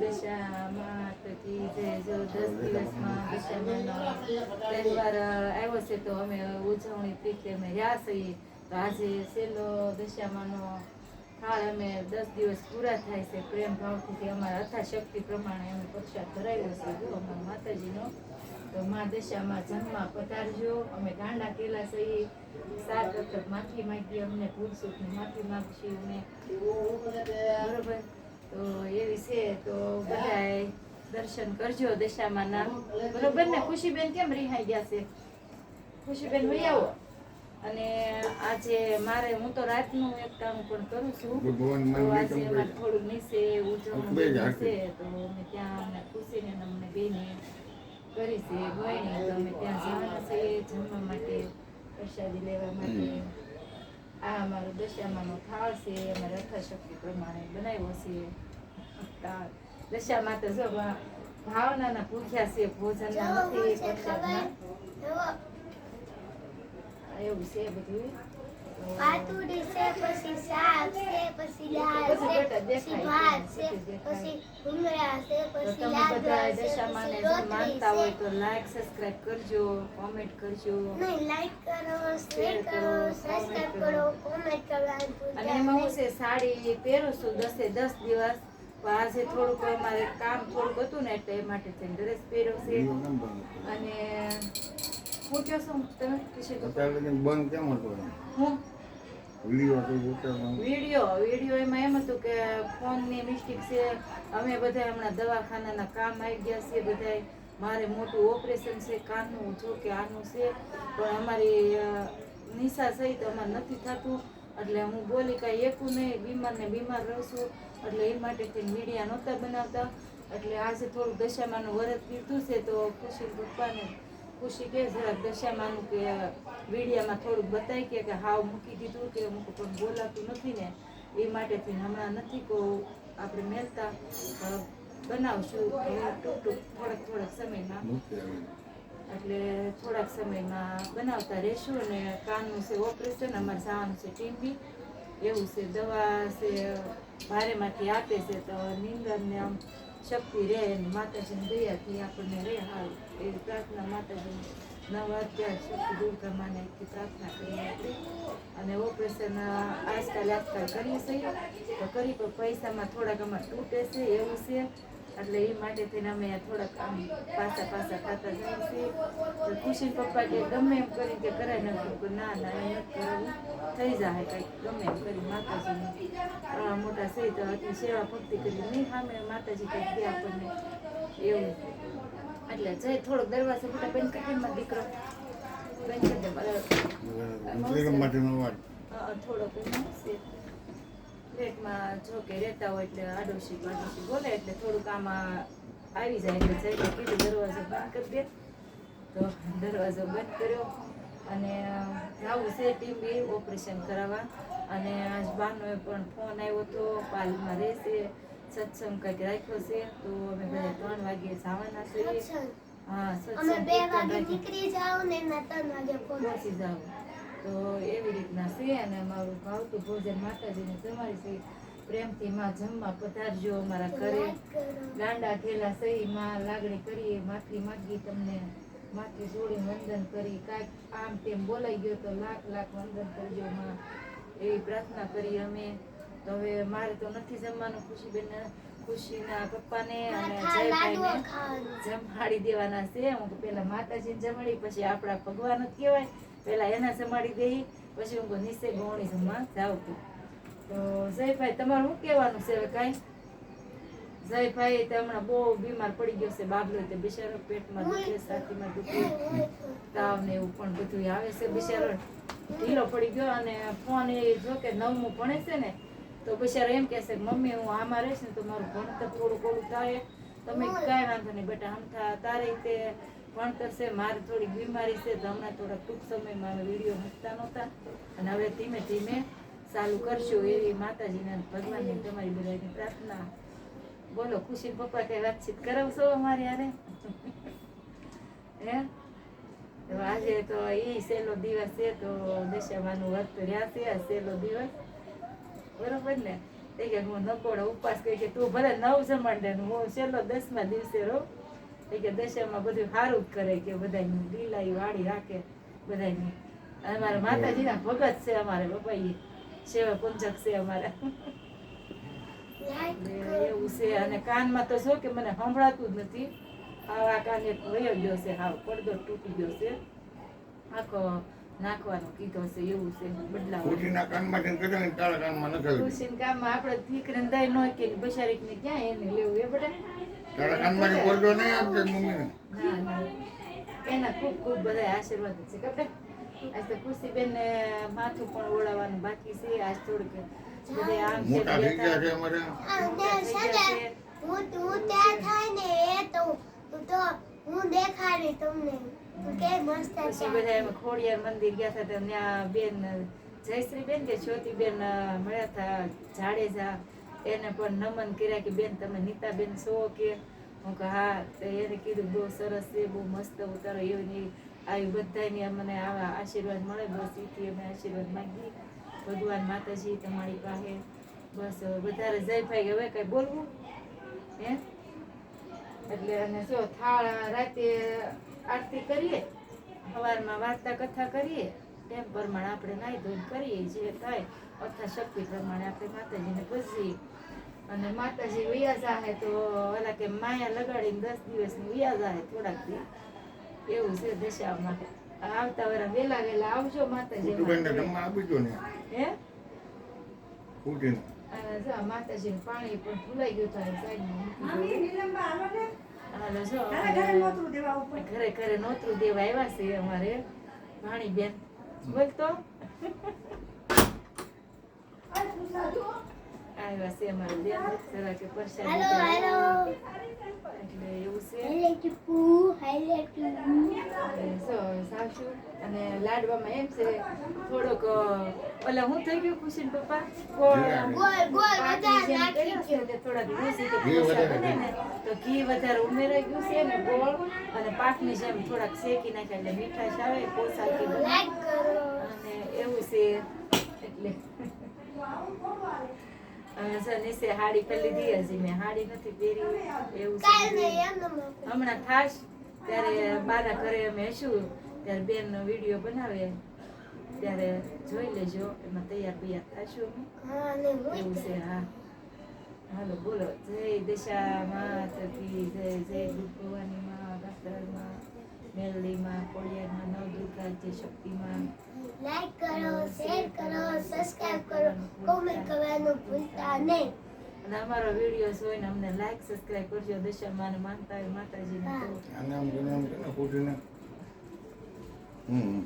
દશામાં તો કી જો 10 દિવસમાં દશામાનો તહેવાર આવ્યો છે તો અમે ઉજવણી રીતે અમે રહ્યા છીએ. તો આજે છેલ્લો દશામાનો હાલ અમે 10 દિવસ પૂરા થાય છે. પ્રેમ ભાવથી અમારા યથાશક્તિ પ્રમાણે અમે પ્રસાદ ધરાવ્યો છે જો અમારા માતાજીનો. તો મા દશામાં જન્મમાં પધારજો. અમે ગાંડા કેલા છીએ. 7 વખત માફી માંગીએ. અમને ભૂલચૂકની માફી માંગશું અમે, બરોબર. તો એવી છે તો બધાય દર્શન કરજો દશામાના, બરોબર ને? ખુશીબેન કેમ રિહાઈ ગયા છે? ખુશીબેન વહી આવો. અને આજે મારે હું તો રાતનું એક કામ પણ કરું છું. તો આજે અમારે થોડું નીચે ઉજવણી છે તો અમે ત્યાં અમને ખુશીને અમને બેને કરી છે ગોયણી. તો અમે ત્યાં જવાના છીએ જમવા માટે, પ્રસાદી લેવા માટે. આ અમારો દશામાનો થાળ છે. અમારે યથાશક્તિ પ્રમાણે બનાવ્યો છે. દશામાં તો જો ભાવનાના ભૂખ્યા છે, ભોજનના નથી, પ્રસાદના. એવું છે બધું. પાતુડી છે, પછી શાક છે, પછી દાળ છે, પછી ભાત છે, પછી ભૂંગળા છે, પછી લાડવા છે, દશામાને જો માનતા હોય તો લાઈક સબસ્ક્રાઇબ કરજો, કોમેન્ટ કરજો. નહીં, લાઈક કરો, શેર કરો, સબસ્ક્રાઇબ કરો, કોમેન્ટ કરવાનું ભૂલતા અને એમાં હું છે સાડી પહેરું છું 10 દિવસ. પણ આજે થોડુંક અમારે કામ થોડુંક હતું ને એટલે એ માટે થઈને ડ્રેસ પહેર્યો છે. અને હું કહો છું તમે બંધ કેમ હતો? હું વિડીયો વિડીયો એમાં એમ હતું કે ફોનની મિસ્ટેક છે. અમે બધા હમણાં દવાખાનાના કામ આવી ગયા છીએ બધાય. મારે મોટું ઓપરેશન છે કાનનું, જો કે આનું છે, પણ અમારી નિશા સહિત અમારે નથી થતું. એટલે હું બોલી કાંઈ એકું નહીં, બીમાર રહું છું. એટલે એ માટે મીડિયા નહોતા બનાવતા. એટલે આજે થોડુંક દશામાનું વ્રત કીધું છે તો ખુશી પપ્પાને ખુશી કે જરાક દશામાનું કે વીડિયામાં થોડુંક બતાવી કે હાવ મૂકી દીધું કે મૂકું, પણ બોલાતું નથી ને એ માટેથી હમણાં નથી કહું આપણે મેલતા બનાવશું થોડાક સમયમાં. એટલે થોડાક સમયમાં બનાવતા રહેશું. અને કાનનું છે ઓપરેશન, અમારે જવાનું છે ટીમ્બી. એવું છે, દવા છે ભારેમાંથી આપે છે તો નિંદરને આમ શક્તિ રહે અને માતાજીની દયાથી આપણને રહે હાલ એવી પ્રાર્થના માતાજીની અત્યાર શક્તિ દૂર કરવાને પ્રાર્થના કરીએ આપણે. અને ઓપરેશન આજકાલ કરીએ છીએ તો કરી પણ પૈસામાં થોડાક અમારે તૂટે છે એવું છે. એટલે એ માટે થઈને અમે થોડાક આમ પાછા ખાતા જઈએ છીએ. તો ખુશી પપ્પા કે ગમે એમ કરી કે કરાય નાખ્યું, ના એમ નથી કરાવવું, થઈ જાય કંઈક ગમે એમ કરી માતાજીની મોટા સહિત આટલી સેવા ભક્તિ કરી નહીં સામે માતાજી કંઈક દે આપણને એવું. એટલે જઈ થોડોક દરવાજો મોટા બેન કટીમાં દીકરો બેન કરી દે થોડોક છે પેટમાં જો કે રહેતા હોય એટલે આડોશી બોલે એટલે થોડુંક આમાં આવી જાય. એટલે જઈને કીધું દરવાજો બંધ કરી દે તો દરવાજો બંધ કર્યો. અને આવું છે ટીમ્બી ઓપરેશન કરાવવા. અને આજ બહારનો પણ ફોન આવ્યો હતો, પાલમાં રહેશે, સત્સંગ કંઈક રાખ્યો છે તો અમે બધા 3 વાગે જવાના છીએ. હા, સત્સંગ 2 વાગે નીકળી જાઓ ને એના 3 વાગે પહોંચી જાઓ. તો એવી રીતના છે. અને અમારું ભાવતું ભોજન માતાજીને જમાડી છે. પ્રેમથી માં જમવા પધારજો અમારા ઘરે. ગાંડા થેલા સહી માં લાગણી કરીએ, માફી માંગી, તમને માથે જોડી વંદન કરી. કાંઈક આમ તેમ બોલાઈ ગયો તો લાખ વંદન કરજો માં, એવી પ્રાર્થના કરી અમે. તો હવે મારે તો નથી જમવાનું, ખુશીના પપ્પાને અને જયભાઈને જમાડી દેવાના છે. હું પેલા માતાજીને જમાડી, પછી આપણા ભગવાન જ કહેવાય, પેલા એના જમાડી દઈ, પછી હું નીચે ગોણી જમવા જાઉં છું. તો જયભાઈ તમારું શું કહેવાનું છે હવે કાંઈ? જયભાઈ તો હમણાં બહુ બીમાર પડી ગયો છે. બાબલો તે બિચારો પેટમાં દુખે, છાતીમાં દુખે, તાવ ને એવું પણ બધું આવે છે. બિચારો ઢીલો પડી ગયો. અને ફોન એ જો કે 9મું ભણે છે ને તો બિચારો એમ કહેશે મમ્મી હું આમાં રહીશ ને તો મારું ભણતર થોડું થાય. તમે કાંઈ વાંધો નહીં બેટા, હમણાં તારે તે ભણતર છે, મારે થોડીક બીમારી છે તો હમણાં થોડાક ટૂંક સમયમાં અમે વિડીયો મૂકતા નહોતા. અને હવે ધીમે ધીમે ચાલુ કરશું એવી માતાજીને ભગવાનની તમારી બધાની પ્રાર્થના. બોલો ખુશી પપ્પા કઈ વાતચીત કરાવશો અમારી યારે? હે તો આજે તો એ સહેલો દિવસ છે તો દશામાનું વ્રત રહ્યા છે. આ સહેલો દિવસ, બરોબર ને? એ કે હું નકોડો ઉપવાસ કરી કે તું ભલે 9 જમાડે ને હું છેલ્લો 10મા દિવસે રહું એ કે દશામાં બધું સારું જ કરે કે બધાયનું લીલાઈ વાળી રાખે બધાયની અમારા માતાજીના ભગત છે અમારે બાપા સેવા પંચક છે અમારા એટલે એવું છે અને કાનમાં તો જો કે મને સંભળાતું જ નથી આ કાન એક વયો ગયો છે હાવ પડદો તૂટી ગયો છે આખો નાખવાનો કીધો છે એવું છે બદલાવ ખુશીના કાનમાંથી કદાચ તારા કાનમાં નખાવી દે. ખુશીના કામમાં આપણે દીકરીને દઈ ન કે બશારીકને ક્યાં એને લેવું એ બધા તારા કાનમાંથી પડદો નહીં આપજે મમ્મીને. ના ના એના ખૂબ ખૂબ બધા આશીર્વાદ છે ખબર આજ તો ખુશીબેન ને માથું પણ ઓળાવવાનું બાકી છે આજ થોડુંક બધે આમ છે મોટા થઈ ગયા છે અમારે. હું ત્યાં થાય ને એ તો હું દેખાડી તમને તું કે મસ્ત પછી બધા એમ ખોડિયાર મંદિર ગયા હતા તો ત્યાં બેન જયશ્રી બેન કે જ્યોતિબેન મળ્યા હતા જાડેજા એને પણ નમન કર્યા કે બેન તમે નીતાબેન છો કે હું કે હા તો એને કીધું બહુ સરસ છે બહુ મસ્ત ઉતારો એવી આવી બધાની અમને આવા આશીર્વાદ મળે બસ એથી અમે આશીર્વાદ માંગી ભગવાન માતાજી તમારી પાસે બસ વધારે જય ભાઈ હવે કઈ બોલવું હે એટલે અને જો થાળ રાતે આરતી કરીએ સવારમાં વાર્તા કથા કરીએ તેમ પ્રમાણે આપણે નાહી ધોઈને કરીએ જે થાય અથા શક્તિ પ્રમાણે આપણે માતાજીને પૂજીએ અને માતાજી વયા જાહે તો ઓલા કે માયા લગાડીને 10 દિવસની વયા જાહે થોડાક દી એવું છે દશામાં આવતા વરા વેલા વેલા આવજો માતાજી ખુશીબેનને જમવા આપી દો ને. હે ખુશીને. અને જો પાણીનું પાણી પણ ભૂલાઈ ગયું થાય સાઈડમાં મૂકી દઉં. હાલો જો ઘરે ઘરે નોતરું દેવા આવ્યા છે અમારે ભાણી બેન બોલતો આવ્યા છે અમારે બેન જરા કે પરસાદ હેલો હેલો એટલે એવું છે હાઈલાઈટ જો સાસુ અને લાડવામાં એમ છે થોડોક ઓલા હું થઈ ગયું ખુશીન પપ્પા ગોળ ગોળ ગોળ પાકી બધા જેમ નાખી કર્યો છે ને થોડાક ઘૂસી કે ઘી ઢોસા વધારે બને ને તો ઘી વધારે ઉમેરાઈ ગયું છે ને ગોળ અને પાકની જેમ થોડાક શેકી નાખ્યા એટલે મીઠાશ આવે કોસાકી બને લાઈક કરો અને એવું છે એટલે જો નીચે હાડી પહેરી લીધી હજી મેં હાડી નથી પહેરી એવું કાઈ છે નહીં એમ ન હમણાં થાશ ત્યારે બાના ઘરે અમે હશું ત્યારે બેન વિડીયો બનાવે ત્યારે જોઈ લેજો એમાં તૈયાર બૈયાર થશું અમે હા ને એવું છે હા હાલો બોલો જય દશા માત કી જય જય દુર્ગ ભવાની માં ગાત્રામાં મેલડીમાં કોળિયારમાં નવદુર્ગા જય શક્તિમાં લાઈક કરો શેર કરો સબસ્ક્રાઇબ કરો કોમેન્ટ કરવાનું ભૂલતા નહીં અને અમારો વિડીયો જોઈને અમને લાઈક સબસ્ક્રાઇબ કરજો દશામાને માનતા હોય માતાજીને તો આને આમ કરીને ખુશીને. હમ